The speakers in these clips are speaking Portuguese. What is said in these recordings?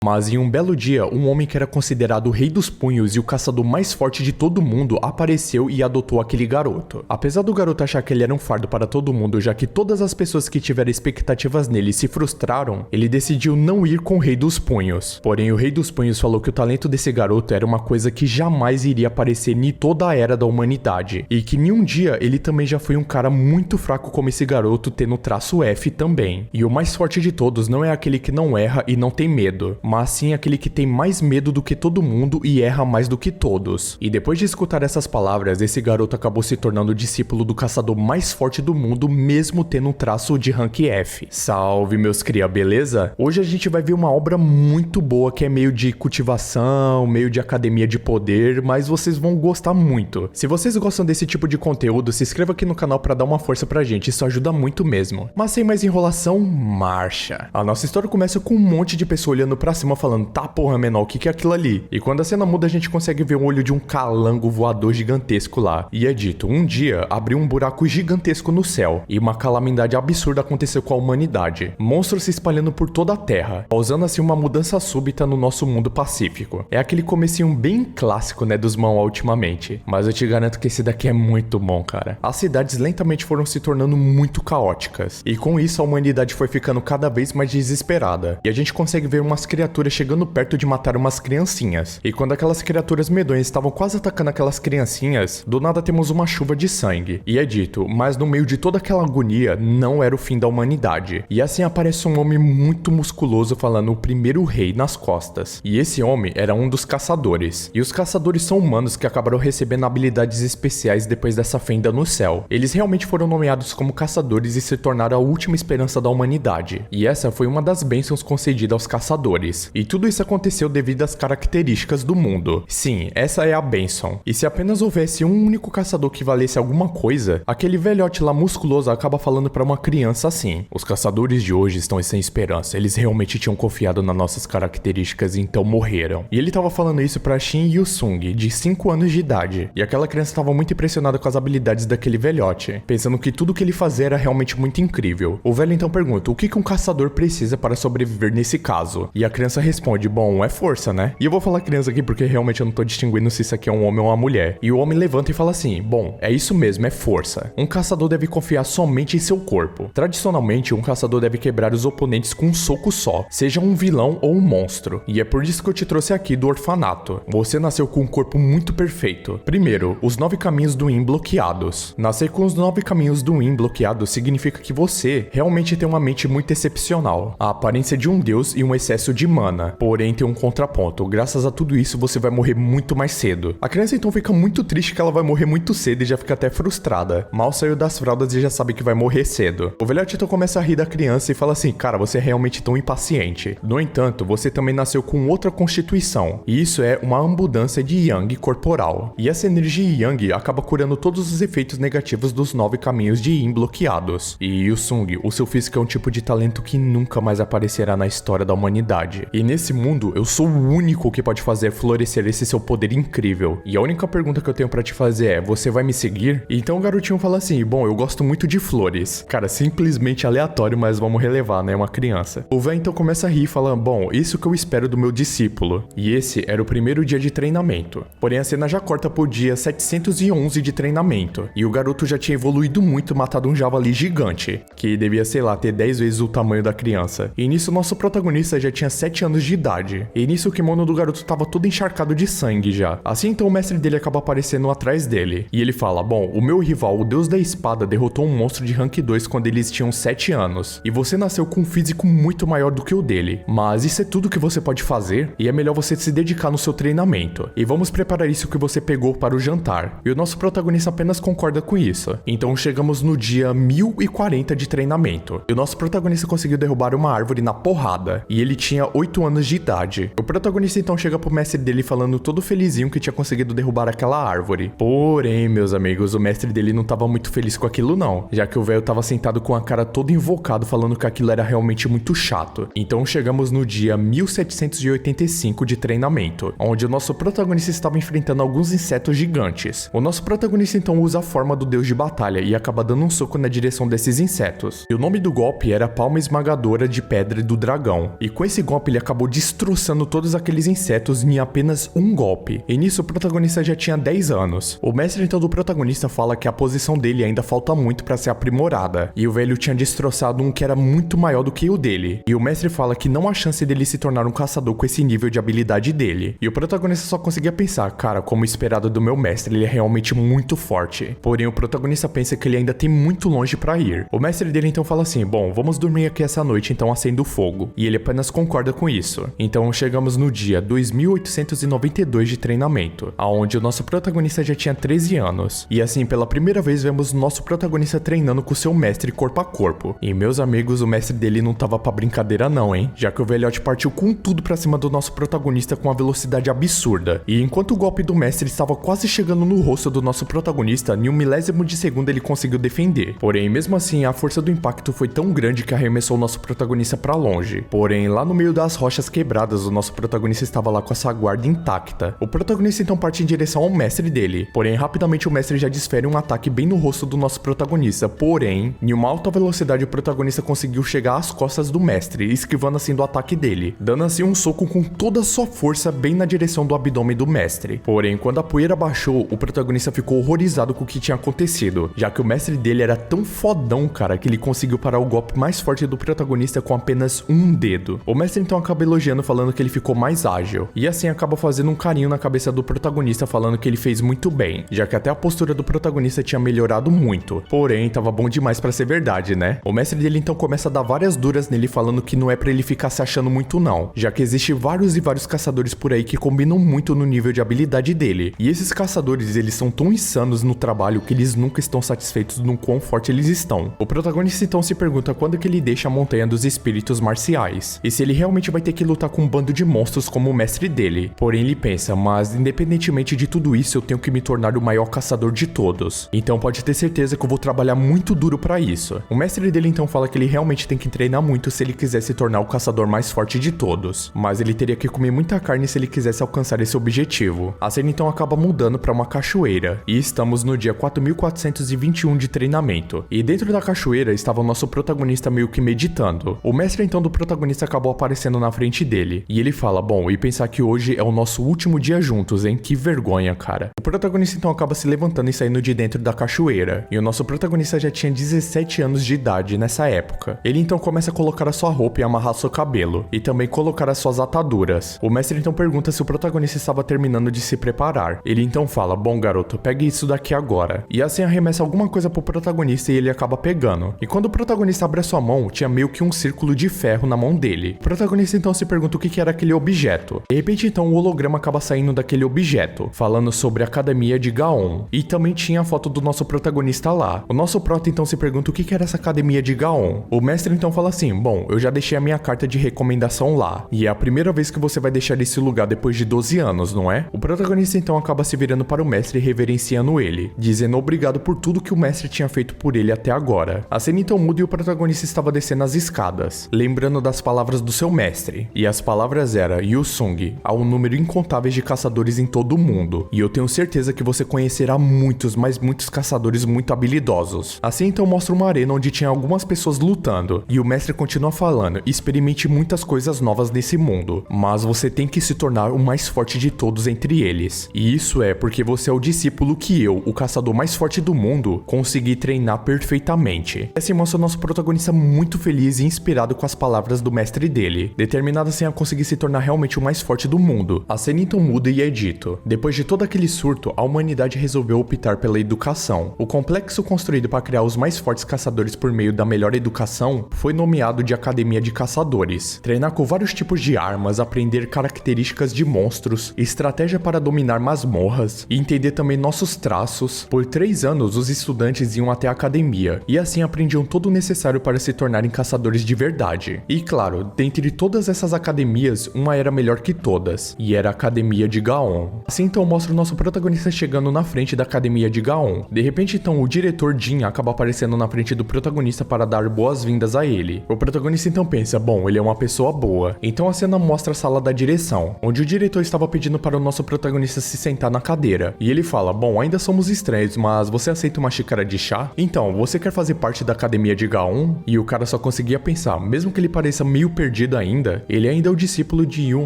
Mas em um belo dia, um homem que era considerado o rei dos punhos e o caçador mais forte de todo mundo apareceu e adotou aquele garoto. Apesar do garoto achar que ele era um fardo para todo mundo, já que todas as pessoas que tiveram expectativas nele se frustraram, ele decidiu não ir com o rei dos punhos. Porém, o rei dos punhos falou que o talento desse garoto era uma coisa que jamais iria aparecer em toda a era da humanidade, e que em um dia ele também já foi um cara muito fraco como esse garoto, tendo traço F também. E o mais forte de todos não é aquele que não erra e não tem medo, mas sim aquele que tem mais medo do que todo mundo e erra mais do que todos. E depois de escutar essas palavras, esse garoto acabou se tornando o discípulo do caçador mais forte do mundo, mesmo tendo um traço de rank F. Salve, meus cria, beleza? Hoje a gente vai ver uma obra muito boa que é meio de cultivação, meio de academia de poder, mas vocês vão gostar muito. Se vocês gostam desse tipo de conteúdo, se inscreva aqui no canal pra dar uma força pra gente, isso ajuda muito mesmo. Mas sem mais enrolação, marcha! A nossa história começa com um monte de pessoa olhando pra cima falando, tá porra menor, o que é aquilo ali? E quando a cena muda a gente consegue ver o olho de um calango voador gigantesco lá. E é dito, um dia abriu um buraco gigantesco no céu e uma calamidade absurda aconteceu com a humanidade. Monstros se espalhando por toda a terra, causando assim uma mudança súbita no nosso mundo pacífico. É aquele comecinho bem clássico, né, dos manhwa ultimamente. Mas eu te garanto que esse daqui é muito bom, cara. As cidades lentamente foram se tornando muito caóticas. E com isso a humanidade foi ficando cada vez mais desesperada. E a gente consegue ver umas criaturas chegando perto de matar umas criancinhas. E quando aquelas criaturas medonhas estavam quase atacando aquelas criancinhas, do nada temos uma chuva de sangue. E é dito, mas no meio de toda aquela agonia, não era o fim da humanidade. E assim aparece um homem muito musculoso falando o primeiro rei nas costas. E esse homem era um dos caçadores. E os caçadores são humanos que acabaram recebendo habilidades especiais depois dessa fenda no céu. Eles realmente foram nomeados como caçadores e se tornaram a última esperança da humanidade. E essa foi uma das bênçãos concedidas aos caçadores. E tudo isso aconteceu devido às características do mundo. Sim, essa é a bênção. E se apenas houvesse um único caçador que valesse alguma coisa, aquele velhote lá musculoso acaba falando pra uma criança assim: os caçadores de hoje estão sem esperança, eles realmente tinham confiado nas nossas características e então morreram. E ele tava falando isso pra Shin Yu-sung, de 5 anos de idade. E aquela criança tava muito impressionada com as habilidades daquele velhote, pensando que tudo que ele fazia era realmente muito incrível. O velho então pergunta: o que um caçador precisa para sobreviver nesse caso? E a criança responde: bom, é força, né? E eu vou falar criança aqui porque realmente eu não tô distinguindo se isso aqui é um homem ou uma mulher. E o homem levanta e fala assim: bom, é isso mesmo, é força. Um caçador deve confiar somente em seu corpo. Tradicionalmente, um caçador deve quebrar os oponentes com um soco só, seja um vilão ou um monstro. E é por isso que eu te trouxe aqui do orfanato. Você nasceu com um corpo muito perfeito. Primeiro, os 9 caminhos do Yin bloqueados. Nascer com os 9 caminhos do Yin bloqueados significa que você realmente tem uma mente muito excepcional, a aparência de um deus e um excesso de mana. Porém, tem um contraponto. Graças a tudo isso, você vai morrer muito mais cedo. A criança então fica muito triste que ela vai morrer muito cedo e já fica até frustrada. Mal saiu das fraldas e já sabe que vai morrer cedo. O velhote então começa a rir da criança e fala assim: cara, você é realmente tão impaciente. No entanto, você também nasceu com outra constituição. E isso é uma abundância de Yang corporal. E essa energia Yang acaba curando todos os efeitos negativos dos 9 caminhos de Yin bloqueados. E Yu-sung, o seu físico é um tipo de talento que nunca mais aparecerá na história da humanidade. E nesse mundo, eu sou o único que pode fazer florescer esse seu poder incrível. E a única pergunta que eu tenho pra te fazer é: você vai me seguir? E então o garotinho fala assim: bom, eu gosto muito de flores. Cara, simplesmente aleatório, mas vamos relevar, né? Uma criança. O velho então começa a rir e fala: bom, isso que eu espero do meu discípulo. E esse era o primeiro dia de treinamento. Porém, a cena já corta pro dia 711 de treinamento. E o garoto já tinha evoluído muito, matado um javali gigante, que devia, sei lá, ter 10 vezes o tamanho da criança. E nisso, nosso protagonista já tinha 7 anos de idade. E nisso, o kimono do garoto tava todo encharcado de sangue já. Assim, então, o mestre dele acaba aparecendo atrás dele. E ele fala: bom, o meu rival, o deus da espada, derrotou um monstro de rank 2 quando eles tinham 7 anos. E você nasceu com um físico muito maior do que o dele. Mas isso é tudo que você pode fazer, e é melhor você se dedicar no seu treinamento. E vamos preparar isso que você pegou para o jantar. E o nosso protagonista apenas concorda com isso. Então chegamos no dia 1040 de treinamento. E o nosso protagonista conseguiu derrubar uma árvore na porrada. E ele tinha 8 anos de idade. O protagonista então chega pro mestre dele falando todo felizinho que tinha conseguido derrubar aquela árvore. Porém, meus amigos, o mestre dele não tava muito feliz com aquilo não, já que o velho tava sentado com a cara todo invocado falando que aquilo era realmente muito chato. Então chegamos no dia 1785 de treinamento, onde o nosso protagonista estava enfrentando alguns insetos gigantes. O nosso protagonista então usa a forma do deus de batalha e acaba dando um soco na direção desses insetos. E o nome do golpe era Palma Esmagadora de Pedra do Dragão. E com esse golpe ele acabou destroçando todos aqueles insetos em apenas um golpe. E nisso o protagonista já tinha 10 anos. O mestre então do protagonista fala que a posição dele ainda falta muito pra ser aprimorada, e o velho tinha destroçado um que era muito maior do que o dele. E o mestre fala que não há chance dele se tornar um caçador com esse nível de habilidade dele. E o protagonista só conseguia pensar, cara, como esperado do meu mestre, ele é realmente muito forte. Porém, o protagonista pensa que ele ainda tem muito longe pra ir. O mestre dele então fala assim, bom, vamos dormir aqui essa noite, então acenda o fogo. E ele apenas concorda com isso. Então chegamos no dia 2892 de treinamento, aonde o nosso protagonista já tinha 13 anos. E assim, pela primeira vez vemos nosso protagonista treinando com seu mestre corpo a corpo. E meus amigos, o mestre dele não tava pra brincadeira não, hein? Já que o velhote partiu com tudo pra cima do nosso protagonista com uma velocidade absurda. E enquanto o golpe do mestre estava quase chegando no rosto do nosso protagonista, em um milésimo de segundo ele conseguiu defender. Porém, mesmo assim, a força do impacto foi tão grande que arremessou o nosso protagonista pra longe. Porém, lá no meio das rochas quebradas, o nosso protagonista estava lá com a sua guarda intacta. O protagonista então parte em direção ao mestre dele. Porém, rapidamente o mestre já desfere um ataque bem no rosto do nosso protagonista. Porém, em uma alta velocidade o protagonista conseguiu chegar às costas do mestre, esquivando assim do ataque dele, dando assim um soco com toda a sua força bem na direção do abdômen do mestre. Porém, quando a poeira baixou, o protagonista ficou horrorizado com o que tinha acontecido, já que o mestre dele era tão fodão, cara, que ele conseguiu parar o golpe mais forte do protagonista com apenas um dedo. O mestre então acaba elogiando, falando que ele ficou mais ágil, e assim acaba fazendo um carinho na cabeça do protagonista, falando que ele fez muito bem, já que até a postura do protagonista tinha melhorado muito. Porém, tava bom demais pra ser verdade, né? O mestre dele então começa a dar várias duras nele, falando que não é pra ele ficar se achando muito não, já que existe vários e vários caçadores por aí que combinam muito no nível de habilidade dele. E esses caçadores, eles são tão insanos no trabalho que eles nunca estão satisfeitos no quão forte eles estão. O protagonista então se pergunta quando que ele deixa a montanha dos espíritos marciais, e se ele realmente vai ter que lutar com um bando de monstros como o mestre dele. Porém ele pensa, mas independentemente de tudo isso eu tenho que me tornar o maior caçador de todos, então pode ter certeza que eu vou trabalhar muito duro pra isso. O mestre dele então fala que ele realmente tem que treinar muito se ele quiser se tornar o caçador mais forte de todos, mas ele teria que comer muita carne se ele quisesse alcançar esse objetivo. A cena então acaba mudando pra uma cachoeira, e estamos no dia 4421 de treinamento, e dentro da cachoeira estava o nosso protagonista meio que meditando. O mestre então do protagonista acabou aparecendo na frente dele, e ele fala, bom, e pensar que hoje é o nosso último dia juntos, hein? Que vergonha, cara. O protagonista então acaba se levantando e saindo de dentro da cachoeira, e o nosso protagonista já tinha 17 anos de idade nessa época. Ele então começa a colocar a sua roupa e amarrar seu cabelo, e também colocar as suas ataduras. O mestre então pergunta se o protagonista estava terminando de se preparar. Ele então fala, bom garoto, pegue isso daqui agora. E assim arremessa alguma coisa pro protagonista e ele acaba pegando. E quando o protagonista abre a sua mão, tinha meio que um círculo de ferro na mão dele. O protagonista então se pergunta o que era aquele objeto. De repente então o holograma acaba saindo daquele objeto, falando sobre a Academia de Gaon. E também tinha a foto do nosso protagonista lá. O nosso prota então se pergunta o que era essa Academia de Gaon. O mestre então fala assim, bom, eu já deixei a minha carta de recomendação lá, e é a primeira vez que você vai deixar esse lugar depois de 12 anos, não é? O protagonista então acaba se virando para o mestre e reverenciando ele, dizendo obrigado por tudo que o mestre tinha feito por ele até agora. A cena então muda e o protagonista estava descendo as escadas, lembrando das palavras do seu mestre, e as palavras eram, Yu Sung, há um número incontável de caçadores em todo o mundo, e eu tenho certeza que você conhecerá muitos, mas muitos caçadores muito habilidosos. Assim então mostra uma arena onde tinha algumas pessoas lutando, e o mestre continua falando, experimente muitas coisas novas nesse mundo, mas você tem que se tornar o mais forte de todos entre eles. E isso é porque você é o discípulo que eu, o caçador mais forte do mundo, consegui treinar perfeitamente. Assim mostra o nosso protagonista muito feliz e inspirado com as palavras do mestre dele, determinado assim a conseguir se tornar realmente o mais forte do mundo. A cena então muda e é dito, depois de todo aquele surto, a humanidade resolveu optar pela educação. O complexo construído para criar os mais fortes caçadores por meio da melhor educação foi nomeado de Academia de Caçadores. Treinar com vários tipos de armas, aprender características de monstros, estratégia para dominar masmorras e entender também nossos traços. Por 3 anos, os estudantes iam até a academia e assim aprendiam todo o necessário para se tornarem caçadores de verdade. E claro, dentre todas essas academias, uma era melhor que todas, e era a Academia de Gaon. Assim então mostra o nosso protagonista chegando na frente da Academia de Gaon. De repente então o diretor Jin acaba aparecendo na frente do protagonista para dar boas-vindas a ele. O protagonista então pensa, bom, ele é uma pessoa boa. Então a cena mostra a sala da direção, onde o diretor estava pedindo para o nosso protagonista se sentar na cadeira. E ele fala, bom, ainda somos estranhos, mas você aceita uma xícara de chá? Então, você quer fazer parte da Academia de Gaon? E o cara só conseguia pensar, mesmo que ele pareça meio perdido ainda, ainda, ele ainda é o discípulo de Yoon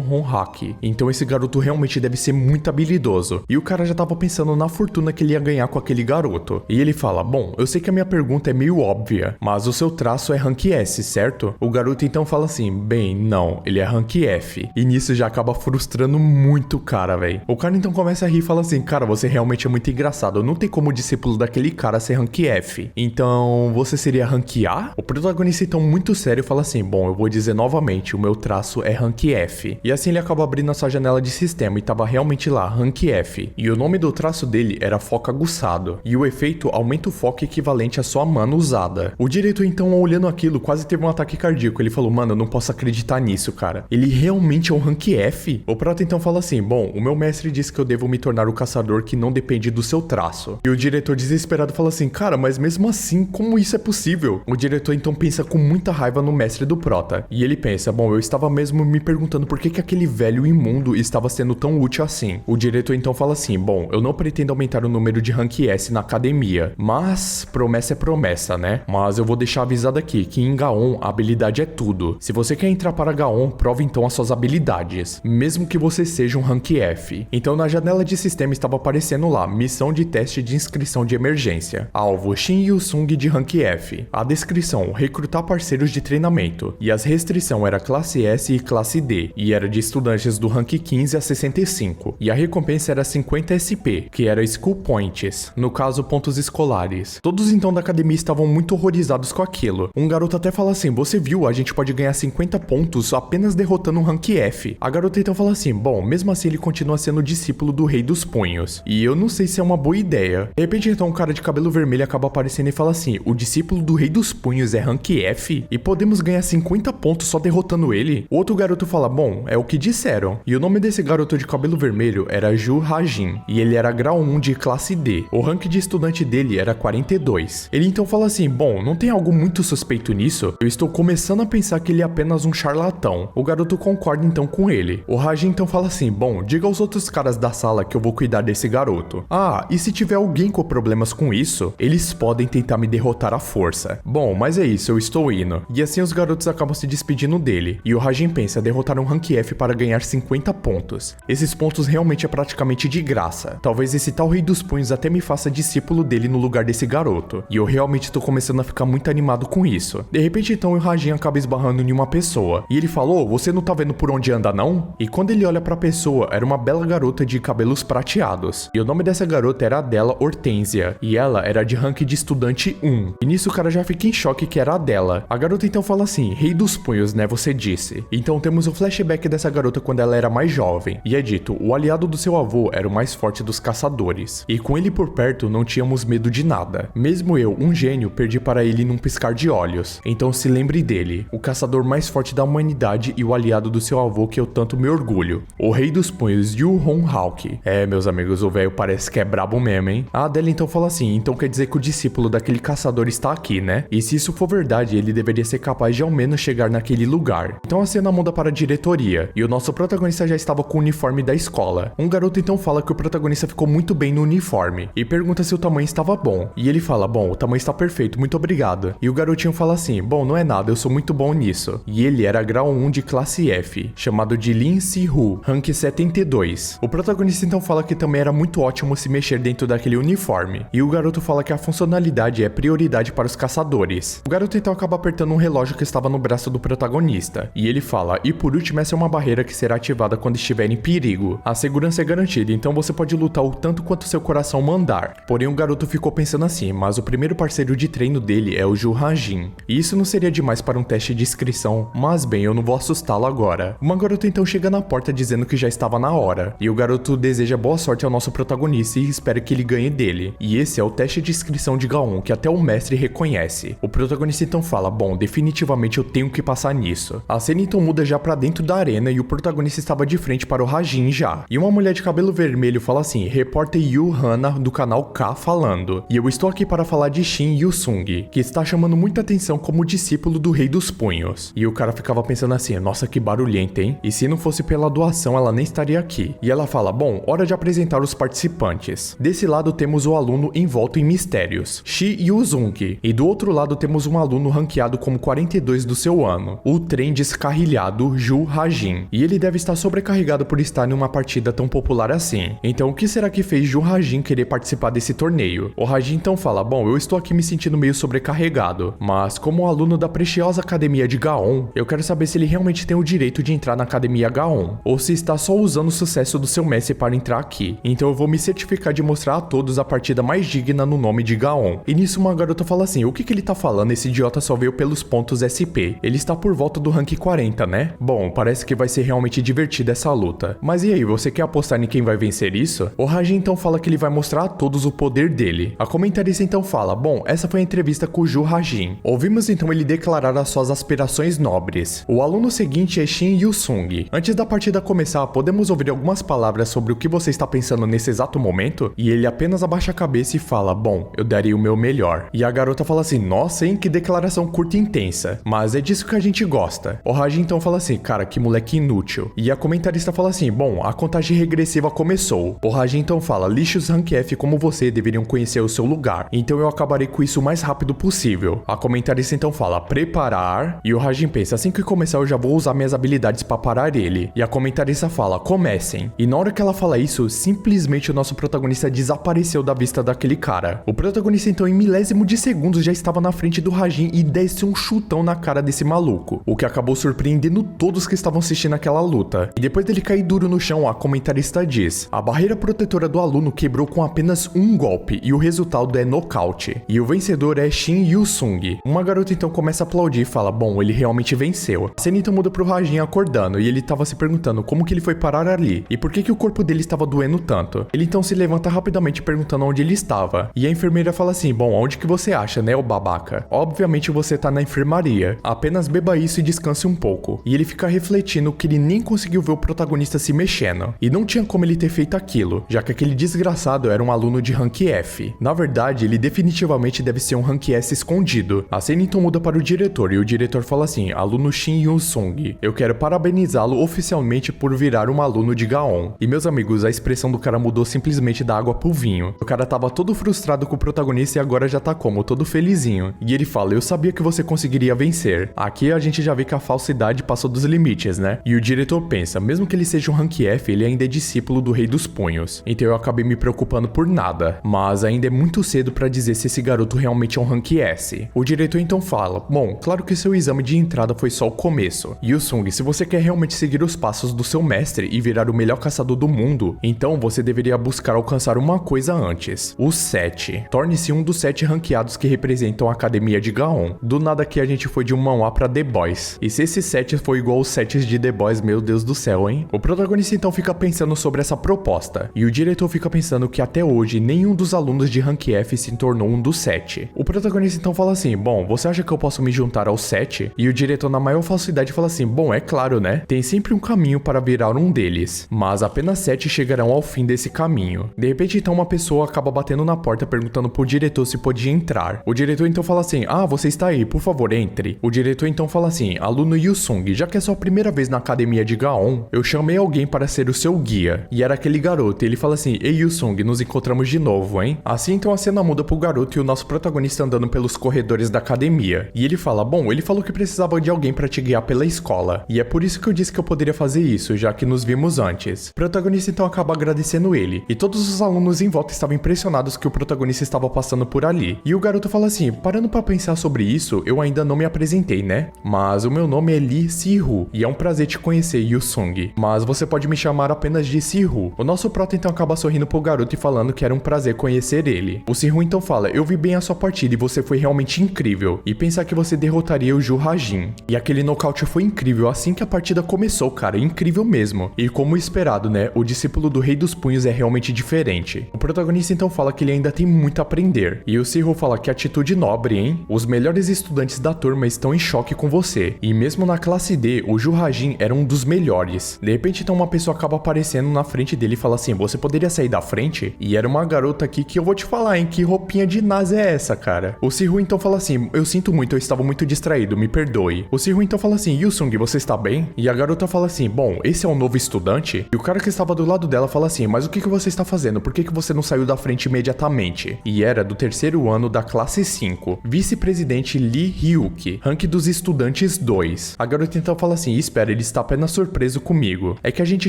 Hong-hak, então esse garoto realmente deve ser muito habilidoso. E o cara já tava pensando na fortuna que ele ia ganhar com aquele garoto. E ele fala, bom, eu sei que a minha pergunta é meio óbvia, mas o seu traço é rank S, certo? O garoto então fala assim, bem, não, ele é rank F. E nisso já acaba frustrando muito o cara, velho. O cara então começa a rir e fala assim, cara, você realmente é muito engraçado, não tem como o discípulo daquele cara ser rank F. Então, você seria rank A? O protagonista então muito sério fala assim, bom, eu vou dizer novamente, o meu traço é rank F. E assim ele acaba abrindo a sua janela de sistema e tava realmente lá, rank F. E o nome do traço dele era foco aguçado. E o efeito aumenta o foco equivalente à sua mana usada. O diretor então, olhando aquilo, quase teve um ataque cardíaco. Ele falou, mano, eu não posso acreditar nisso, cara. Ele realmente é um rank F? O prota então fala assim, bom, o meu mestre disse que eu devo me tornar o caçador que não depende do seu traço. E o diretor desesperado fala assim, cara, mas mesmo assim, como isso é possível? O diretor então pensa com muita raiva no mestre do prota. E ele pensa, bom, eu estava mesmo me perguntando por que aquele velho imundo estava sendo tão útil assim. O diretor então fala assim, bom, eu não pretendo aumentar o número de rank S na academia, mas promessa é promessa, né? Mas eu vou deixar avisado aqui que em Gaon a habilidade é tudo. Se você quer entrar para Gaon, prove então as suas habilidades, mesmo que você seja um rank F. Então na janela de sistema estava aparecendo lá, missão de teste de inscrição de emergência. Alvo, Shin Yu-sung de rank F. A descrição, recrutar parceiros de treinamento. E as restrição era classe S e classe D, e era de estudantes do rank 15 a 65. E a recompensa era 50 SP, que era School Points, no caso pontos escolares. Todos então da academia estavam muito horrorizados com aquilo. Um garoto até fala assim, você viu, a gente pode ganhar 50 pontos apenas derrotando um rank F. A garota então fala assim, bom, mesmo assim ele continua sendo discípulo do Rei dos Punhos. E eu não sei se é uma boa ideia. De repente então um cara de cabelo vermelho acaba aparecendo e fala assim, o discípulo do Rei dos Punhos é rank F? E podemos ganhar 50 pontos só derrotando ele? O outro garoto fala, bom, é o que disseram. E o nome desse garoto de cabelo vermelho era Ju Hajin, e ele era grau 1 de classe D. O rank de estudante dele era 42. Ele então fala assim, bom, não tem algo muito suspeito nisso? Eu estou começando a pensar que ele é apenas um charlatão. O garoto concorda então com ele. O Hajin então fala assim, bom, diga aos outros caras da sala que eu vou cuidar desse garoto. Ah, e se tiver alguém com problemas com isso, eles podem tentar me derrotar à força. Bom, mas é isso, eu estou indo. E assim os garotos acabam se despedindo dele. E o Hajin pensa derrotar um rank F para ganhar 50 pontos. Esses pontos realmente é praticamente de graça. Talvez esse tal Rei dos Punhos até me faça discípulo dele no lugar desse garoto. E eu realmente tô começando a ficar muito animado com isso. De repente então o Hajin acaba esbarrando em uma pessoa. E ele falou, você não tá vendo por onde anda não? E quando ele olha pra pessoa, era uma bela garota de cabelos prateados. E o nome dessa garota era Adela Hortência. E ela era de rank de estudante 1. E nisso o cara já fica em choque que era a Adela. A garota então fala assim, Rei dos Punhos, né, você disse. Então temos o flashback dessa garota quando ela era mais jovem. E é dito, o aliado do seu avô era o mais forte dos caçadores. E com ele por perto não tínhamos medo de nada. Mesmo eu, um gênio, perdi para ele num piscar de olhos. Então se lembre dele, o caçador mais forte da humanidade e o aliado do seu avô que eu tanto me orgulho. O Rei dos Punhos, Yu Hong-hak. É, meus amigos, o velho parece que é brabo mesmo, hein? A Adela então fala assim, então quer dizer que o discípulo daquele caçador está aqui, né? E se isso for verdade, ele deveria ser capaz de ao menos chegar naquele lugar. Então a cena muda para a diretoria, e o nosso protagonista já estava com o uniforme da escola. Um garoto então fala que o protagonista ficou muito bem no uniforme, e pergunta se o tamanho estava bom. E ele fala, bom, o tamanho está perfeito, muito obrigado. E o garotinho fala assim, bom, não é nada, eu sou muito bom nisso. E ele era grau 1 de classe F, chamado de Lin Si-hu, rank 72. O protagonista então fala que também era muito ótimo se mexer dentro daquele uniforme. E o garoto fala que a funcionalidade é prioridade para os caçadores. O garoto então acaba apertando um relógio que estava no braço do protagonista. E ele fala, e por último essa é uma barreira que será ativada quando estiver em perigo. A segurança é garantida, então você pode lutar o tanto quanto seu coração mandar. Porém o garoto ficou pensando assim, mas o primeiro parceiro de treino dele é o Ju Hajin. E isso não seria demais para um teste de inscrição, mas bem, eu não vou assustá-lo agora. Uma garota então chega na porta dizendo que já estava na hora. E o garoto deseja boa sorte ao nosso protagonista e espera que ele ganhe dele. E esse é o teste de inscrição de Gaon, que até o mestre reconhece. O protagonista então fala, bom, definitivamente eu tenho que passar nisso. A cena então muda já pra dentro da arena e o protagonista estava de frente para o Hajin já. E uma mulher de cabelo vermelho fala assim, repórter Yu Hana do canal K falando. E eu estou aqui para falar de Shin Yu-sung, que está chamando muita atenção como discípulo do Rei dos Punhos. E o cara ficava pensando assim, nossa que barulhenta, hein? E se não fosse pela doação ela nem estaria aqui. E ela fala, bom, hora de apresentar os participantes. Desse lado temos o aluno envolto em mistérios, Shi Yu-sung. E do outro lado temos um aluno ranqueado como 42 do seu ano, o Trem de descarrilhado Ju Hajin, e ele deve estar sobrecarregado por estar em uma partida tão popular assim. Então o que será que fez Ju Hajin querer participar desse torneio? O Hajin então fala, bom, eu estou aqui me sentindo meio sobrecarregado, mas como aluno da prestigiosa academia de Gaon, eu quero saber se ele realmente tem o direito de entrar na academia Gaon, ou se está só usando o sucesso do seu mestre para entrar aqui. Então eu vou me certificar de mostrar a todos a partida mais digna no nome de Gaon. E nisso uma garota fala assim, o que ele tá falando? Esse idiota só veio pelos pontos SP. Ele está por volta do rank 40, né? Bom, parece que vai ser realmente divertida essa luta. Mas e aí, você quer apostar em quem vai vencer isso? O Hajin então fala que ele vai mostrar a todos o poder dele. A comentarista então fala, bom, essa foi a entrevista com o Ju Hajin. Ouvimos então ele declarar as suas aspirações nobres. O aluno seguinte é Shin Yu-sung. Antes da partida começar, podemos ouvir algumas palavras sobre o que você está pensando nesse exato momento? E ele apenas abaixa a cabeça e fala, bom, eu daria o meu melhor. E a garota fala assim, nossa, hein, que declaração curta e intensa. Mas é disso que a gente gosta. O Hajin então fala assim, cara, que moleque inútil. E a comentarista fala assim, bom, a contagem regressiva começou. O Hajin então fala, lixos Rank F como você deveriam conhecer o seu lugar. Então eu acabarei com isso o mais rápido possível. A comentarista então fala, preparar. E o Hajin pensa, assim que começar eu já vou usar minhas habilidades para parar ele. E a comentarista fala, comecem. E na hora que ela fala isso, simplesmente o nosso protagonista desapareceu da vista daquele cara. O protagonista então em milésimo de segundos já estava na frente do Hajin e desce um chutão na cara desse maluco, o que acabou surpreendendo todos que estavam assistindo aquela luta. E depois dele cair duro no chão, a comentarista diz, a barreira protetora do aluno quebrou com apenas um golpe e o resultado é nocaute. E o vencedor é Shin Yu-sung. Uma garota então começa a aplaudir e fala, bom, ele realmente venceu. A cena então muda pro Hajin acordando e ele tava se perguntando como que ele foi parar ali e por que o corpo dele estava doendo tanto. Ele então se levanta rapidamente perguntando onde ele estava. E a enfermeira fala assim, bom, onde que você acha, né, ô babaca? Obviamente você tá na enfermaria. Apenas beba isso e descanse um pouco. E ele fica refletindo que ele nem conseguiu ver o protagonista se mexendo. E não tinha como ele ter feito aquilo, já que aquele desgraçado era um aluno de rank F. Na verdade, ele definitivamente deve ser um rank S escondido. A cena então muda para o diretor e o diretor fala assim, aluno Shin Yu-sung, eu quero parabenizá-lo oficialmente por virar um aluno de Gaon. E meus amigos, a expressão do cara mudou simplesmente da água pro vinho. O cara tava todo frustrado com o protagonista e agora já tá como? Todo felizinho. E ele fala, eu sabia que você conseguiria vencer. Aqui a gente já vê que a falsidade passou dos limites, né? E o diretor pensa, mesmo que ele seja um rank F, ele ainda é discípulo do Rei dos Punhos. Então eu acabei me preocupando por nada. Mas ainda é muito cedo pra dizer se esse garoto realmente é um rank S. O diretor então fala, bom, claro que seu exame de entrada foi só o começo. Yu-sung, se você quer realmente seguir os passos do seu mestre e virar o melhor caçador do mundo, então você deveria buscar alcançar uma coisa antes. O 7. Torne-se um dos 7 ranqueados que representam a academia de Gaon. Do nada aqui a gente foi de um manhwa pra The Boys. E se esse 7 foi igual aos 7 de The Boys, meu Deus do céu, hein? O protagonista então fica pensando sobre essa proposta. E o diretor fica pensando que até hoje nenhum dos alunos de rank F se tornou um dos 7. O protagonista então fala assim, bom, você acha que eu posso me juntar aos 7? E o diretor na maior falsidade fala assim, bom, é claro, né? Tem sempre um caminho para virar um deles. Mas apenas 7 chegarão ao fim desse caminho. De repente então uma pessoa acaba batendo na porta perguntando pro diretor se podia entrar. O diretor então fala assim, ah, você está aí, por favor, entre. O diretor então fala assim, aluno Yu-sung, já que é sua primeira vez na academia de Gaon, eu chamei alguém para ser o seu guia. E era aquele garoto, e ele fala assim, ei Yu-sung, nos encontramos de novo, hein? Assim então a cena muda pro garoto e o nosso protagonista andando pelos corredores da academia. E ele fala, bom, ele falou que precisava de alguém para te guiar pela escola. E é por isso que eu disse que eu poderia fazer isso, já que nos vimos antes. O protagonista então acaba agradecendo ele. E todos os alunos em volta estavam impressionados que o protagonista estava passando por ali. E o garoto fala assim, parando pra pensar sobre isso, eu ainda não me apresentei, né? Mas o meu nome é Lee Si-hu, e é um prazer te conhecer, Yu-sung. Mas você pode me chamar apenas de Si-hu. O nosso prota então acaba sorrindo pro garoto e falando que era um prazer conhecer ele. O Si-hu então fala, eu vi bem a sua partida e você foi realmente incrível. E pensar que você derrotaria o Ju Hajin. E aquele nocaute foi incrível assim que a partida começou, cara, incrível mesmo. E como esperado, né, o discípulo do Rei dos Punhos é realmente diferente. O protagonista então fala que ele ainda tem muito a aprender. E o Si-hu fala que atitude nobre, hein? Os melhores estudantes da turma estão em choque com você. E mesmo na classe D, o Ju Hajin era um dos melhores. De repente então uma pessoa acaba aparecendo na frente dele e fala assim, você poderia sair da frente? E era uma garota aqui que eu vou te falar, hein, que roupinha de nazi é essa, cara? O Si-hu então fala assim, eu sinto muito, eu estava muito distraído, me perdoe. O Si-hu então fala assim, Yu-sung, você está bem? E a garota fala assim, bom, esse é um novo estudante? E o cara que estava do lado dela fala assim, mas o que você está fazendo? Por que você não saiu da frente imediatamente? E era do terceiro ano da classe 5, vice-presidente Lee Hyuk, rank dos estudantes 2. depois. A garota então fala assim, espera, ele está apenas surpreso comigo. É que a gente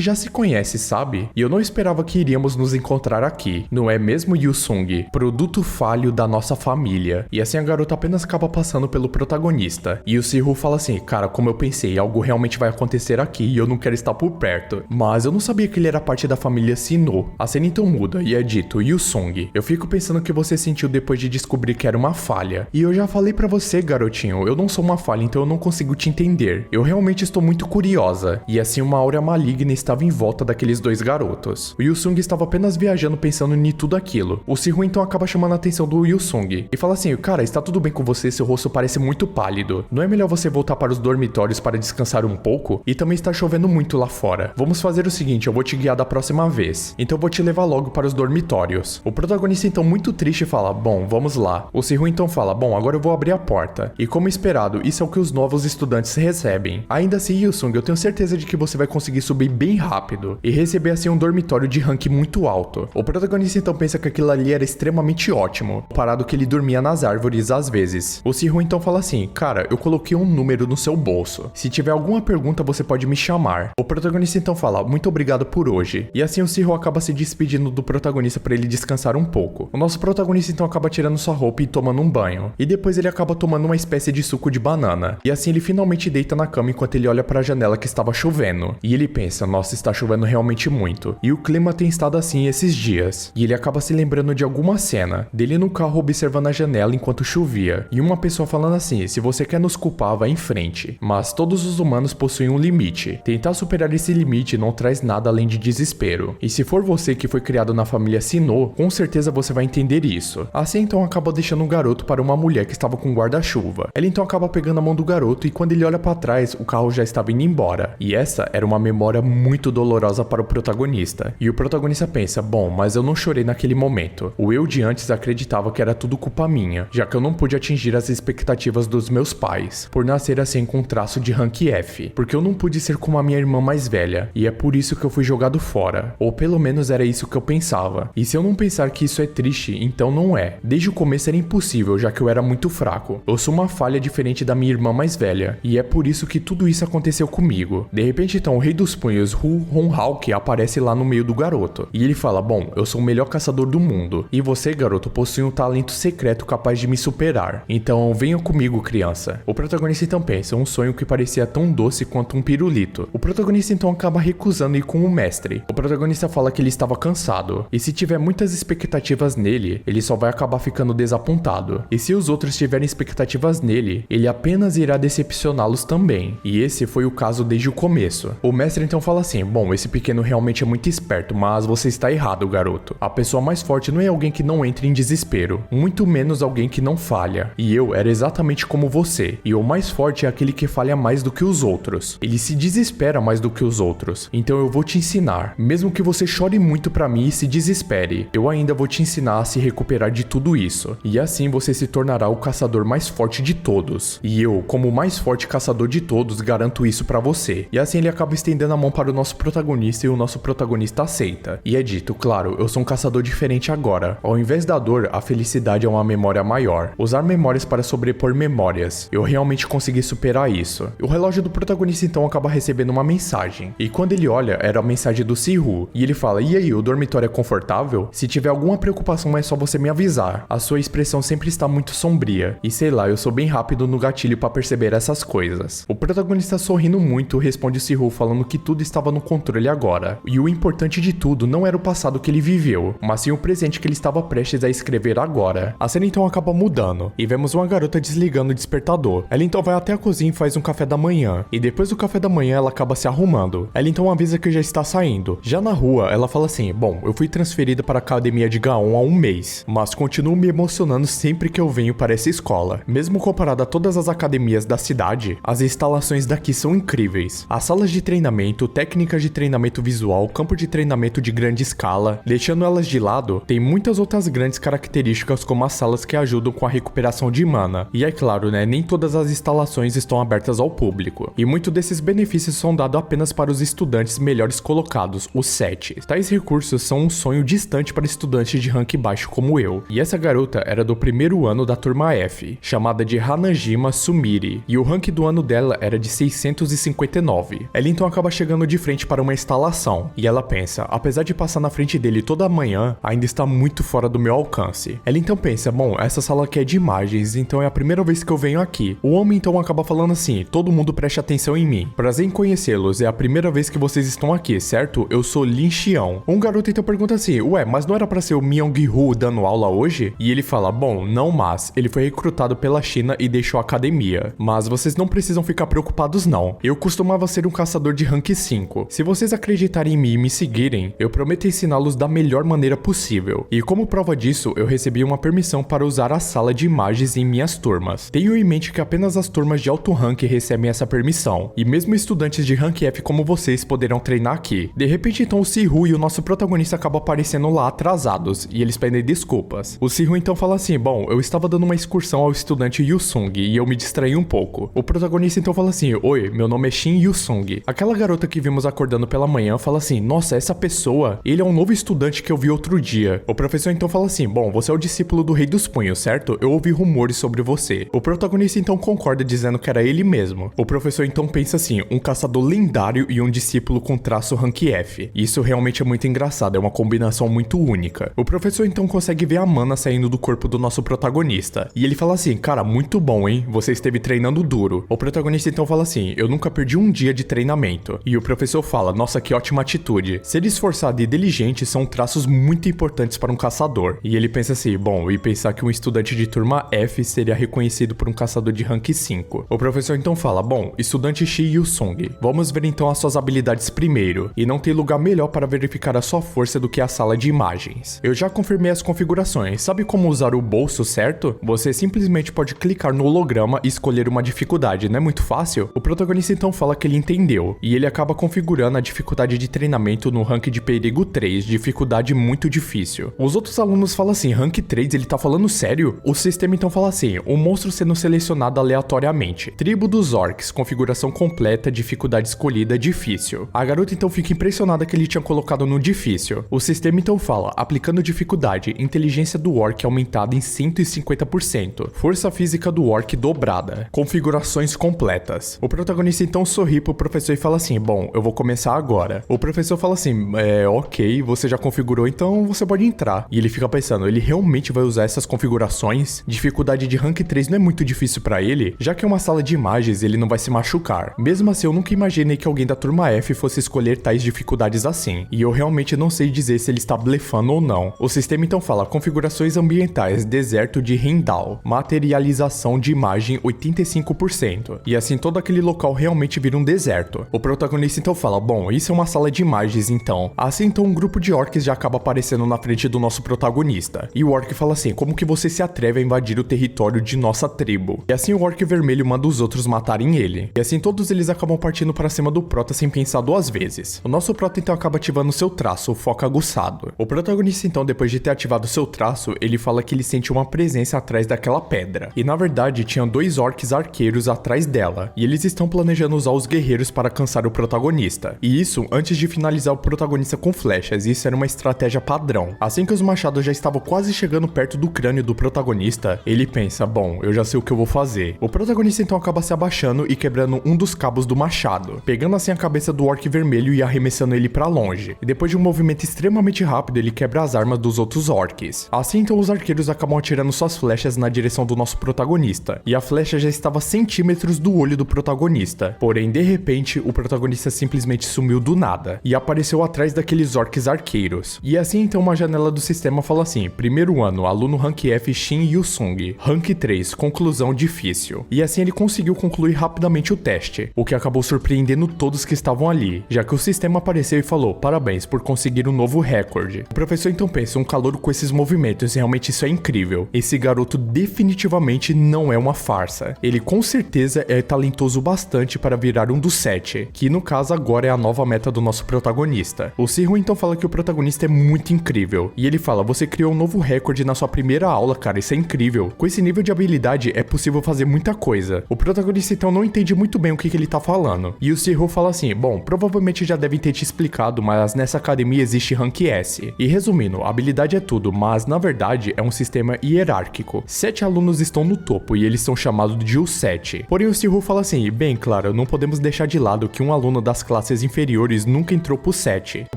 já se conhece, sabe? E eu não esperava que iríamos nos encontrar aqui. Não é mesmo, Yu-sung? Produto falho da nossa família. E assim a garota apenas acaba passando pelo protagonista. E o Si-Woo fala assim, cara, como eu pensei, algo realmente vai acontecer aqui e eu não quero estar por perto. Mas eu não sabia que ele era parte da família Sino. A cena então muda e é dito, Yu-sung, eu fico pensando o que você sentiu depois de descobrir que era uma falha. E eu já falei pra você, garotinho, eu não sou uma falha, então eu não consigo te entender. Eu realmente estou muito curiosa. E assim uma aura maligna estava em volta daqueles dois garotos. O Yu-sung estava apenas viajando pensando em tudo aquilo. O Si-Woo então acaba chamando a atenção do Yu-sung e fala assim, cara, está tudo bem com você? Seu rosto parece muito pálido. Não é melhor você voltar para os dormitórios para descansar um pouco? E também está chovendo muito lá fora. Vamos fazer o seguinte, eu vou te guiar da próxima vez. Então eu vou te levar logo para os dormitórios. O protagonista então muito triste fala, bom, vamos lá. O Si-Woo então fala, bom, agora eu vou abrir a porta. E como esperado, isso é o que os novos estudantes recebem. Ainda assim, Yu-sung, eu tenho certeza de que você vai conseguir subir bem rápido e receber assim um dormitório de rank muito alto. O protagonista então pensa que aquilo ali era extremamente ótimo, parado que ele dormia nas árvores às vezes. O Si-Woo então fala assim, cara, eu coloquei um número no seu bolso. Se tiver alguma pergunta, você pode me chamar. O protagonista então fala, muito obrigado por hoje. E assim o Si-Woo acaba se despedindo do protagonista para ele descansar um pouco. O nosso protagonista então acaba tirando sua roupa e tomando um banho. E depois ele acaba tomando uma espécie de suco de banana. E assim ele finalmente deita na cama enquanto ele olha para a janela que estava chovendo. E ele pensa, nossa, está chovendo realmente muito. E o clima tem estado assim esses dias. E ele acaba se lembrando de alguma cena dele no carro observando a janela enquanto chovia. E uma pessoa falando assim, se você quer nos culpar, vá em frente. Mas todos os humanos possuem um limite. Tentar superar esse limite não traz nada além de desespero. E se for você que foi criado na família Sino, com certeza você vai entender isso. Assim então acaba deixando um garoto para uma mulher que estava com guarda-chuva. Ela então acaba pegando a mão do garoto e quando ele olha para trás, o carro já estava indo embora. E essa era uma memória muito dolorosa para o protagonista. E o protagonista pensa, bom, mas eu não chorei naquele momento. O eu de antes acreditava que era tudo culpa minha, já que eu não pude atingir as expectativas dos meus pais, por nascer assim com um traço de rank F, porque eu não pude ser como a minha irmã mais velha, e é por isso que eu fui jogado fora. Ou pelo menos era isso que eu pensava. E se eu não pensar que isso é triste, então não é. Desde o começo era impossível, já que eu era muito fraco. Eu sou uma falha diferente da minha irmã mais velha, e é por isso que tudo isso aconteceu comigo. De repente então o rei dos punhos, Hu Hong-Hawk, aparece lá no meio do garoto, e ele fala, bom, eu sou o melhor caçador do mundo, e você, garoto, possui um talento secreto capaz de me superar. Então venha comigo, criança. O protagonista então pensa, um sonho que parecia tão doce quanto um pirulito. O protagonista então acaba recusando ir com o mestre. O protagonista fala que ele estava cansado, e se tiver muitas expectativas nele, ele só vai acabar ficando desapontado. E se os outros tiverem expectativas nele, ele apenas irá decepcioná-los também. E esse foi o caso desde o começo. O mestre então fala assim, bom, esse pequeno realmente é muito esperto, mas você está errado, garoto. A pessoa mais forte não é alguém que não entra em desespero, muito menos alguém que não falha. E eu era exatamente como você. E o mais forte é aquele que falha mais do que os outros. Ele se desespera mais do que os outros. Então eu vou te ensinar. Mesmo que você chore muito pra mim e se desespere, eu ainda vou te ensinar a se recuperar de tudo isso. E assim você se tornará o caçador mais forte de todos. E eu, como o mais forte caçador de todos, garanto isso pra você. E assim ele acaba estendendo a mão para o nosso protagonista e o nosso protagonista aceita. E é dito, claro, eu sou um caçador diferente agora. Ao invés da dor, a felicidade é uma memória maior. Usar memórias para sobrepor memórias. Eu realmente consegui superar isso. O relógio do protagonista então acaba recebendo uma mensagem. E quando ele olha, era a mensagem do Si-Woo. E ele fala, e aí, o dormitório é confortável? Se tiver alguma preocupação é só você me avisar. A sua expressão sempre está muito sombria. E sei lá, eu sou bem rápido no gatilho para perceber essas coisas. O protagonista sorrindo muito responde o Si-Woo falando que tudo estava no controle agora. E o importante de tudo não era o passado que ele viveu, mas sim o presente que ele estava prestes a escrever agora. A cena então acaba mudando, e vemos uma garota desligando o despertador. Ela então vai até a cozinha e faz um café da manhã, e depois do café da manhã ela acaba se arrumando. Ela então avisa que já está saindo. Já na rua, ela fala assim, bom, eu fui transferida para a academia de Gaon há um mês, mas continuo me emocionando sempre que eu venho para essa escola. Mesmo comparado a todas as academias da cidade, as instalações daqui são incríveis. As salas de treinamento, técnicas de treinamento visual, campo de treinamento de grande escala, deixando elas de lado, tem muitas outras grandes características como as salas que ajudam com a recuperação de mana. E é claro, né, nem todas as instalações estão abertas ao público, e muitos desses benefícios são dados apenas para os estudantes melhores colocados, os 7. Tais recursos são um sonho distante para estudantes de rank baixo como eu. E essa garota era do primeiro ano da turma F, chamada de Hanajima Sumiri, e o rank rank do ano dela era de 659. Ela então acaba chegando de frente para uma instalação, e ela pensa, apesar de passar na frente dele toda manhã, ainda está muito fora do meu alcance. Ela então pensa, bom, essa sala aqui é de imagens, então é a primeira vez que eu venho aqui. O homem então acaba falando assim, todo mundo preste atenção em mim. Prazer em conhecê-los, é a primeira vez que vocês estão aqui, certo? Eu sou Lin Xiao. Um garoto então pergunta assim, ué, mas não era pra ser o Myung-Hu dando aula hoje? E ele fala, bom, não mas, ele foi recrutado pela China e deixou a academia. Mas vocês não precisam ficar preocupados não. Eu costumava ser um caçador de rank 5. Se vocês acreditarem em mim e me seguirem, eu prometo ensiná-los da melhor maneira possível. E como prova disso, eu recebi uma permissão para usar a sala de imagens em minhas turmas. Tenho em mente que apenas as turmas de alto rank recebem essa permissão. E mesmo estudantes de rank F como vocês poderão treinar aqui. De repente então o Si-Hu e o nosso protagonista acabam aparecendo lá atrasados, e eles pedem desculpas. O Si-Hu então fala assim, bom, eu estava dando uma excursão ao estudante Yu-Sung e eu me distraí um pouco. O protagonista então fala assim, oi, meu nome é Shin Yu-Sung. Aquela garota que vimos acordando pela manhã fala assim, nossa, essa pessoa, ele é um novo estudante que eu vi outro dia. O professor então fala assim, bom, você é o discípulo do Rei dos Punhos, certo? Eu ouvi rumores sobre você. O protagonista então concorda dizendo que era ele mesmo. O professor então pensa assim, um caçador lendário e um discípulo com traço rank F. Isso realmente é muito engraçado, é uma combinação muito única. O professor então consegue ver a mana saindo do corpo do nosso protagonista. E ele fala assim, cara, muito bom, hein? Você esteve treinando duro. O protagonista então fala assim, eu nunca perdi um dia de treinamento. E o professor fala, nossa, que ótima atitude. Ser esforçado e inteligente são traços muito importantes para um caçador. E ele pensa assim, bom, e pensar que um estudante de turma F seria reconhecido por um caçador de rank 5. O professor então fala, bom, estudante Shi Yu-Sung, vamos ver então as suas habilidades primeiro. E não tem lugar melhor para verificar a sua força do que a sala de imagens. Eu já confirmei as configurações. Sabe como usar o bolso, certo? Você simplesmente pode clicar no holograma e escolher uma dificuldade, não é muito fácil? O protagonista então fala que ele entendeu, e ele acaba configurando a dificuldade de treinamento no rank de perigo 3, dificuldade muito difícil. Os outros alunos falam assim, rank 3, ele tá falando sério? O sistema então fala assim, o monstro sendo selecionado aleatoriamente. Tribo dos orcs, configuração completa, dificuldade escolhida, difícil. A garota então fica impressionada que ele tinha colocado no difícil. O sistema então fala, aplicando dificuldade, inteligência do orc aumentada em 150%, força física do orc dobrada, configurações completas. O protagonista então sorri pro professor e fala assim, bom, eu vou começar agora. O professor fala assim, ok, você já configurou, então você pode entrar. E ele fica pensando, ele realmente vai usar essas configurações? Dificuldade de rank 3 não é muito difícil pra ele? Já que é uma sala de imagens, ele não vai se machucar. Mesmo assim, eu nunca imaginei que alguém da turma F fosse escolher tais dificuldades assim. E eu realmente não sei dizer se ele está blefando ou não. O sistema então fala, configurações ambientais, deserto de Rendal, materialização de imagem 85%. E assim todo aquele local realmente vira um deserto. O protagonista então fala, bom, isso é uma sala de imagens então. Assim então um grupo de orcs já acaba aparecendo na frente do nosso protagonista. E o orc fala assim, como que você se atreve a invadir o território de nossa tribo? E assim o orc vermelho manda os outros matarem ele. E assim todos eles acabam partindo para cima do prota sem pensar duas vezes. O nosso prota então acaba ativando seu traço, o foco aguçado. O protagonista então, depois de ter ativado seu traço, ele fala que ele sente uma presença atrás daquela pedra. E na verdade tinham dois orcs arqueiros atrás dela. E eles estão planejando usar os guerreiros para cansar o protagonista. E isso antes de finalizar o protagonista com flechas, e isso era uma estratégia padrão. Assim que os machados já estavam quase chegando perto do crânio do protagonista, ele pensa, bom, eu já sei o que eu vou fazer. O protagonista então acaba se abaixando e quebrando um dos cabos do machado, pegando assim a cabeça do orc vermelho e arremessando ele pra longe. E depois de um movimento extremamente rápido, ele quebra as armas dos outros orcs. Assim então os arqueiros acabam atirando suas flechas na direção do nosso protagonista, e a flecha já estava a centímetros do olho do protagonista. Porém, de repente, o protagonista simplesmente sumiu do nada, e apareceu atrás daqueles orcs arqueiros. E assim então uma janela do sistema fala assim, primeiro ano, aluno rank F Shin Yu-Sung, rank 3, conclusão difícil. E assim ele conseguiu concluir rapidamente o teste, o que acabou surpreendendo todos que estavam ali, já que o sistema apareceu e falou, parabéns por conseguir um novo recorde. O professor então pensa, um calouro com esses movimentos, realmente isso é incrível. Esse garoto definitivamente não é uma farsa. Ele com certeza é talentoso bastante para virar um dos 7, que no caso agora é a nova meta do nosso protagonista. O Si-Hu então fala que o protagonista é muito incrível, e ele fala, você criou um novo recorde na sua primeira aula, cara, isso é incrível. Com esse nível de habilidade é possível fazer muita coisa. O protagonista então não entende muito bem o que ele tá falando, e o Si-Hu fala assim, bom, provavelmente já devem ter te explicado, mas nessa academia existe rank S. E resumindo, habilidade é tudo, mas na verdade é um sistema hierárquico. 7 alunos estão no topo e eles são chamados de o 7. 7. Porém o Sihu fala assim, bem claro, não podemos deixar de lado que um aluno das classes inferiores nunca entrou pro 7. O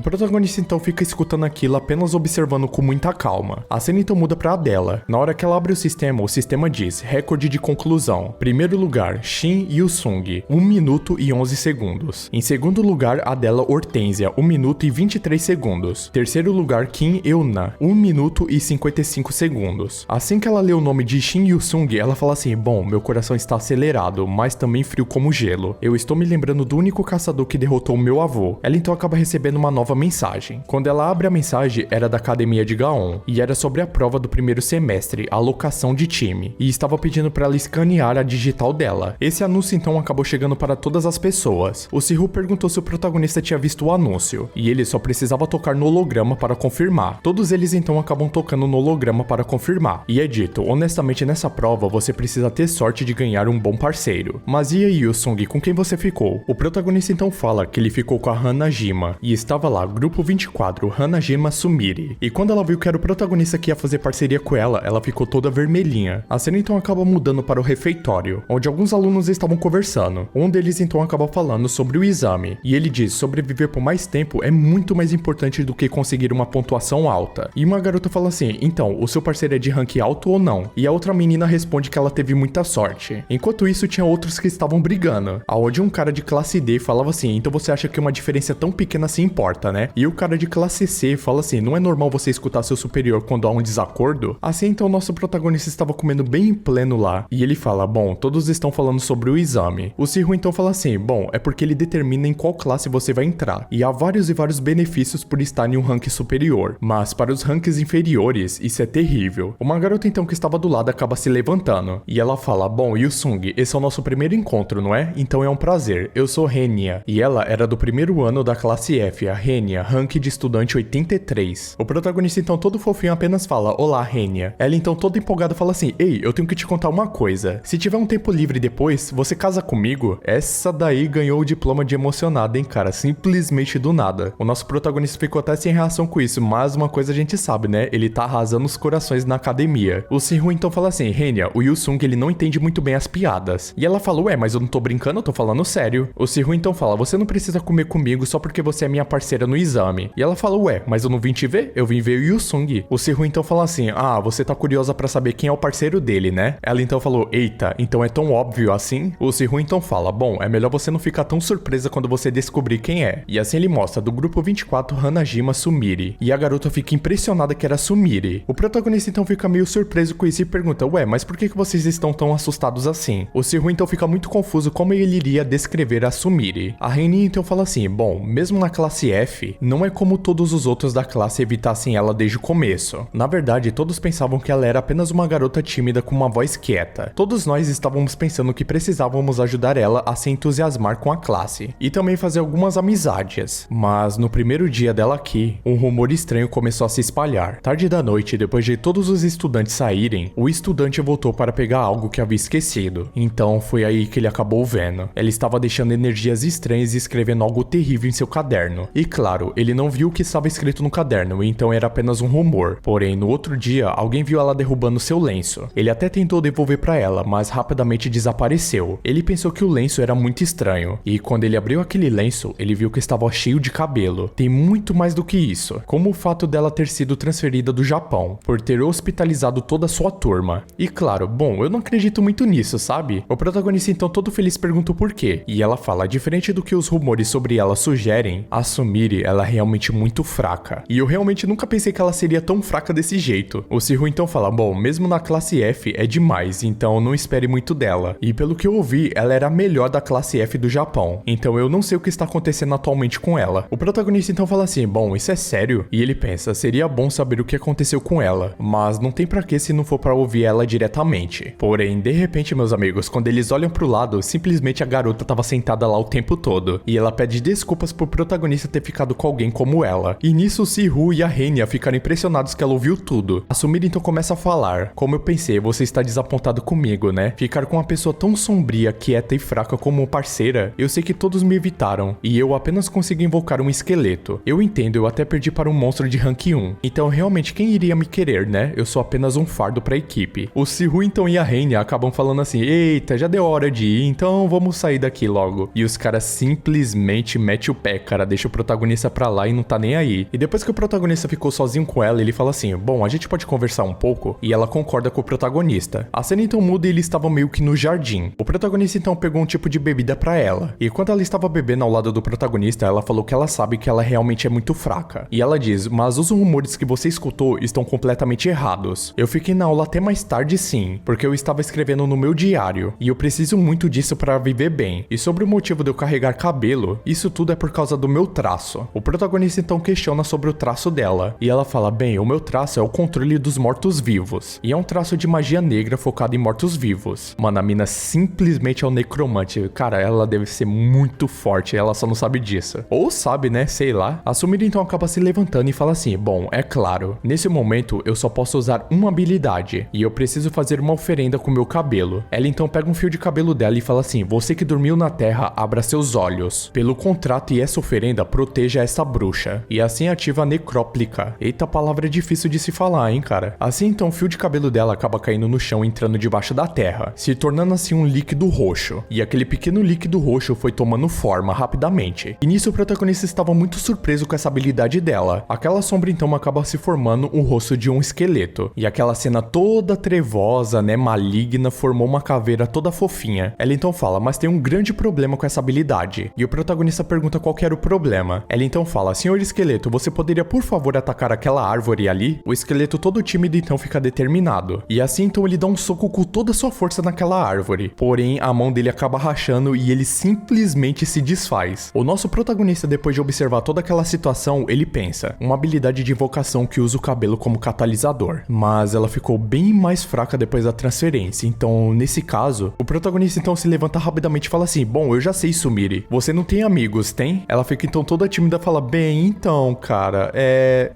protagonista então fica escutando aquilo apenas observando com muita calma. A cena então muda pra Adela. Na hora que ela abre o sistema diz, recorde de conclusão. Primeiro lugar, Shin Yu-sung, 1 minuto e 11 segundos. Em segundo lugar, Adela Hortência, 1 minuto e 23 segundos. Terceiro lugar, Kim Euna, 1 minuto e 55 segundos. Assim que ela lê o nome de Shin Yu-sung, ela fala assim, bom, meu coração está acelerado, mas também frio como gelo. Eu estou me lembrando do único caçador que derrotou meu avô. Ela então acaba recebendo uma nova mensagem. Quando ela abre a mensagem, era da academia de Gaon, e era sobre a prova do primeiro semestre, a alocação de time, e estava pedindo para ela escanear a digital dela. Esse anúncio então acabou chegando para todas as pessoas. O Sihu perguntou se o protagonista tinha visto o anúncio, e ele só precisava tocar no holograma para confirmar. Todos eles então acabam tocando no holograma para confirmar, e é dito, honestamente nessa prova você precisa ter sorte de ganhar um bom parceiro. Mas e aí, Yu-sung, com quem você ficou? O protagonista então fala que ele ficou com a Hanajima, e estava lá, grupo 24, Hanajima Sumire. E quando ela viu que era o protagonista que ia fazer parceria com ela ficou toda vermelhinha. A cena então acaba mudando para o refeitório, onde alguns alunos estavam conversando. Um deles então acaba falando sobre o exame, e ele diz, sobreviver por mais tempo é muito mais importante do que conseguir uma pontuação alta. E uma garota fala assim, então, o seu parceiro é de rank alto ou não? E a outra menina responde que ela teve muita sorte. Enquanto isso, tinha outros que estavam brigando, aonde um cara de classe D falava assim, então você acha que uma diferença tão pequena assim importa, né? E o cara de classe C fala assim, não é normal você escutar seu superior quando há um desacordo? Assim então nosso protagonista estava comendo bem em pleno lá, e ele fala, bom, todos estão falando sobre o exame. O Sihu então fala assim, bom, é porque ele determina em qual classe você vai entrar, e há vários e vários benefícios por estar em um rank superior, mas para os ranks inferiores, isso é terrível. Uma garota então que estava do lado acaba se levantando, e ela fala, bom, Yu-sung, esse é o nosso primeiro encontro, não é? Então é um prazer, eu sou Renia, e ela era do primeiro ano da classe F, a Renia, rank de estudante 83. O protagonista então todo fofinho apenas fala, olá Renia. Ela então toda empolgada fala assim, ei, eu tenho que te contar uma coisa, se tiver um tempo livre depois, você casa comigo? Essa daí ganhou o diploma de emocionada, hein, cara, simplesmente do nada. O nosso protagonista ficou até sem reação com isso, mas uma coisa a gente sabe, né, ele tá arrasando os corações na academia. O Sihu então fala assim, Renia, o Yu-sung ele não entende muito bem as piadas. E ela fala, ué, mas eu não tô brincando, eu tô falando sério. O Sihu então fala, você não precisa comer comigo só porque você é minha parceira no exame. E ela fala, ué, mas eu não vim te ver, eu vim ver o Yu-sung. O Sihu então fala assim, ah, você tá curiosa pra saber quem é o parceiro dele, né? Ela então falou, eita, então é tão óbvio assim? O Sihu então fala, bom, é melhor você não ficar tão surpresa quando você descobrir quem é. E assim ele mostra do grupo 24 Hanajima Sumire. E a garota fica impressionada que era Sumire. O protagonista então fica meio surpreso com isso e pergunta, ué, mas por que vocês estão tão assustados assim? O Sihu então fica muito confuso como ele iria descrever a Sumire. A Renia então fala assim, bom, mesmo na classe F, não é como todos os outros da classe evitassem ela desde o começo. Na verdade, todos pensavam que ela era apenas uma garota tímida com uma voz quieta. Todos nós estávamos pensando que precisávamos ajudar ela a se entusiasmar com a classe e também fazer algumas amizades. Mas no primeiro dia dela aqui, um rumor estranho começou a se espalhar. Tarde da noite, depois de todos os estudantes saírem, o estudante voltou para pegar algo que havia esquecido. Então foi aí que ele acabou vendo. Ela estava deixando energias estranhas e escrevendo algo terrível em seu caderno. E claro, ele não viu o que estava escrito no caderno, então era apenas um rumor. Porém, no outro dia, alguém viu ela derrubando seu lenço. Ele até tentou devolver para ela, mas rapidamente desapareceu. Ele pensou que o lenço era muito estranho, e quando ele abriu aquele lenço, ele viu que estava cheio de cabelo. Tem muito mais do que isso, como o fato dela ter sido transferida do Japão, por ter hospitalizado toda a sua turma. E claro, bom, eu não acredito muito nisso, sabe? O protagonista então todo feliz pergunta o porquê, e ela fala, diferente do que os rumores sobre ela sugerem, a Sumire, ela é realmente muito fraca. E eu realmente nunca pensei que ela seria tão fraca desse jeito. O Sihu então fala, bom, mesmo na classe F é demais, então não espere muito dela. E pelo que eu ouvi, ela era a melhor da classe F do Japão, então eu não sei o que está acontecendo atualmente com ela. O protagonista então fala assim, bom, isso é sério? E ele pensa, seria bom saber o que aconteceu com ela, mas não tem pra que se não for pra ouvir ela diretamente. Porém, de repente, meus amigos, quando eles olham pro lado, simplesmente a garota tava sentada lá o tempo todo, e ela pede desculpas pro protagonista ter ficado com alguém como ela. E nisso o Sihu e a Renia ficaram impressionados que ela ouviu tudo. A Sumire então começa a falar, como eu pensei, você está desapontado comigo, né? Ficar com uma pessoa tão sombria, quieta e fraca como parceira, eu sei que todos me evitaram, e eu apenas consegui invocar um esqueleto. Eu entendo, eu até perdi para um monstro de rank 1, então realmente quem iria me querer, né? Eu sou apenas um fardo pra equipe. O Sihu então e a Renia acabam falando assim, ei, eita, já deu hora de ir, então vamos sair daqui logo. E os caras simplesmente metem o pé, cara, deixa o protagonista pra lá e não tá nem aí. E depois que o protagonista ficou sozinho com ela, ele fala assim, bom, a gente pode conversar um pouco? E ela concorda com o protagonista. A cena então muda e eles estavam meio que no jardim. O protagonista então pegou um tipo de bebida pra ela. E quando ela estava bebendo ao lado do protagonista, ela falou que ela sabe que ela realmente é muito fraca. E ela diz, mas os rumores que você escutou estão completamente errados. Eu fiquei na aula até mais tarde sim, porque eu estava escrevendo no meu diário. E eu preciso muito disso pra viver bem. E sobre o motivo de eu carregar cabelo, isso tudo é por causa do meu traço. O protagonista então questiona sobre o traço dela. E ela fala, bem, o meu traço é o controle dos mortos-vivos. E é um traço de magia negra focado em mortos-vivos. Mano, a mina simplesmente é um necromante. Cara, ela deve ser muito forte, ela só não sabe disso. Ou sabe, né? Sei lá. A Sumire então acaba se levantando e fala assim, bom, é claro, nesse momento eu só posso usar uma habilidade. E eu preciso fazer uma oferenda com meu cabelo. Ela então pega um fio de cabelo dela e fala assim, você que dormiu na terra, abra seus olhos. Pelo contrato e essa oferenda, proteja essa bruxa. E assim ativa a necróplica. Eita, palavra difícil de se falar, hein, cara. Assim então o fio de cabelo dela acaba caindo no chão, entrando debaixo da terra, se tornando assim um líquido roxo. E aquele pequeno líquido roxo foi tomando forma rapidamente. E nisso o protagonista estava muito surpreso com essa habilidade dela. Aquela sombra então acaba se formando o rosto de um esqueleto. E aquela cena toda trevosa, né, maligna, formou uma caveira toda fofinha. Ela então fala, mas tem um grande problema com essa habilidade. E o protagonista pergunta qual que era o problema. Ela então fala, senhor esqueleto, você poderia por favor atacar aquela árvore ali? O esqueleto todo tímido então fica determinado. E assim então ele dá um soco com toda a sua força naquela árvore. Porém, a mão dele acaba rachando e ele simplesmente se desfaz. O nosso protagonista, depois de observar toda aquela situação, ele pensa, uma habilidade de invocação que usa o cabelo como catalisador. Mas ela ficou bem mais fraca depois da transferência, então nesse caso, o protagonista então se levanta rapidamente e fala assim, bom, eu já sei, Sumire, você não tem amigos, tem? Ela fica então toda tímida e fala, bem, então, cara,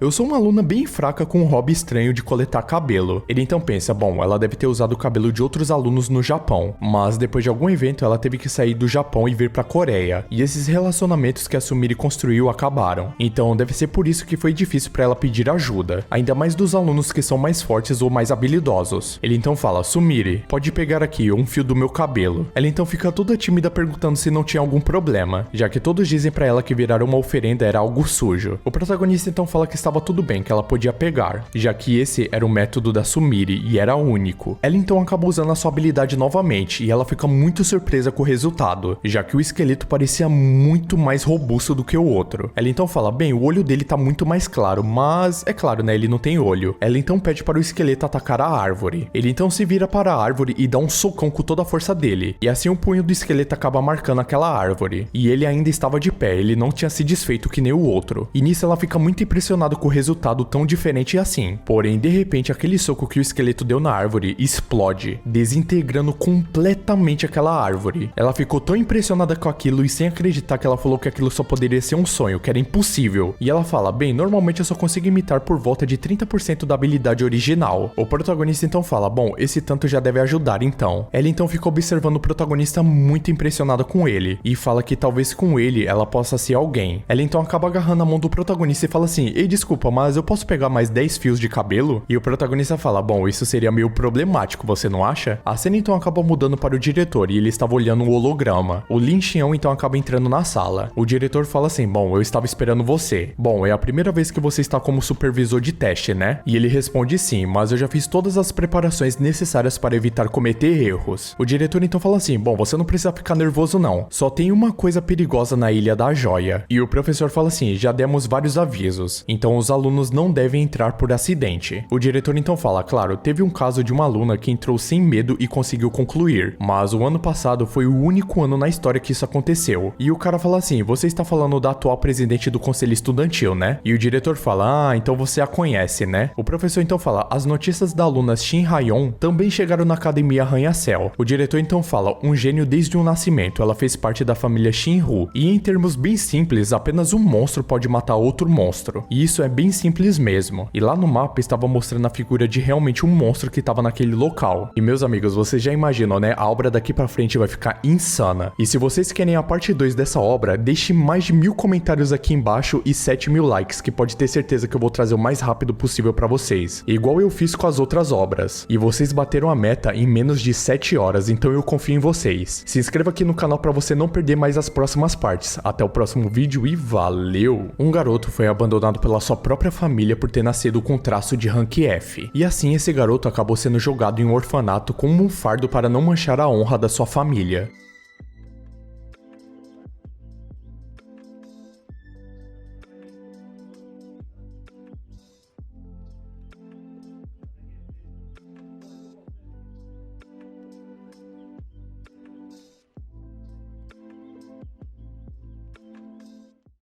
eu sou uma aluna bem fraca com um hobby estranho de coletar cabelo. Ele então pensa, bom, ela deve ter usado o cabelo de outros alunos no Japão, mas depois de algum evento ela teve que sair do Japão e vir pra Coreia, e esses relacionamentos que a Sumire construiu acabaram, então deve ser por isso que foi difícil pra ela pedir ajuda, ainda mais dos alunos que são mais fortes ou mais habilidosos. Ele então fala, Sumire, pode pegar aqui um fio do meu cabelo. Ela então fica toda tímida perguntando se não tinha algum problema, já que todos dizem pra ela que virar uma oferenda era algo sujo. O protagonista então fala que estava tudo bem, que ela podia pegar, já que esse era o método da Sumire e era único. Ela então acaba usando a sua habilidade novamente e ela fica muito surpresa com o resultado, já que o esqueleto parecia muito mais robusto do que o outro. Ela então fala, bem, o olho dele tá muito mais claro, mas é claro, né, ele não tem olho. Ela então pede para o esqueleto atacar a árvore. Ele então se vira para a árvore e dá um socão com toda a força dele, e assim o punho do esqueleto acaba marcando aquela árvore. E ele ainda estava de pé, ele não tinha se desfeito que nem o outro. E nisso ela fica muito impressionada com o resultado tão diferente assim. Porém, de repente, aquele soco que o esqueleto deu na árvore explode, desintegrando completamente aquela árvore. Ela ficou tão impressionada com aquilo e sem acreditar que ela falou que aquilo só poderia ser um sonho, que era impossível. E ela fala, bem, normalmente eu só consigo imitar por volta de 30% da habilidade original. O protagonista então fala, bom, esse tanto já deve ajudar então. Ela então fica observando o protagonista muito impressionada com ele, e fala que talvez com ele ela possa ser alguém. Ela então acaba agarrando a mão do protagonista e fala assim, ei, desculpa, mas eu posso pegar mais 10 fios de cabelo? E o protagonista fala, bom, isso seria meio problemático, você não acha? A cena então acaba mudando para o diretor e ele estava olhando um holograma. O Lin Xian então acaba entrando na sala. O diretor fala assim, bom, eu estava esperando você. Bom, é a primeira vez que você está como supervisor de teste, né? E ele responde sim, mas eu já fiz todas as preparações necessárias para evitar cometer erros. O diretor então fala assim, bom, você não precisa ficar nervoso não, só tem uma coisa perigosa na Ilha da Joia. E o professor fala assim, já demos vários avisos, então os alunos não devem entrar por acidente. O diretor então fala, claro, teve um caso de uma aluna que entrou sem medo e conseguiu concluir, mas o ano passado foi o único ano na história que isso aconteceu. E o cara fala assim, você está falando da atual presidente do conselho estudantil, né? E o diretor fala, ah, então você a conhece, né? O professor então fala, as notícias da aluna Shin Hayon também chegaram na academia Arranha-Céu. O diretor então fala, um gênio desde o nascimento, ela fez parte da família Shinru, e em termos bem simples, apenas um monstro pode matar outro monstro. E isso é bem simples mesmo. E lá no mapa estava mostrando a figura de realmente um monstro que estava naquele local. E meus amigos, vocês já imaginam, né? A obra daqui pra frente vai ficar insana. E se vocês querem a parte 2 dessa obra, deixe mais de 1000 comentários aqui embaixo e 7000 likes, que pode ter certeza que eu vou trazer o mais rápido possível pra vocês. Igual eu fiz com as outras obras. E vocês bateram a meta em menos de 7 7 horas, então eu confio em vocês. Se inscreva aqui no canal pra você não perder mais as próximas partes. Até o próximo vídeo e valeu! Um garoto foi abandonado pela sua própria família por ter nascido com traço de rank F. E assim esse garoto acabou sendo jogado em um orfanato como um fardo para não manchar a honra da sua família.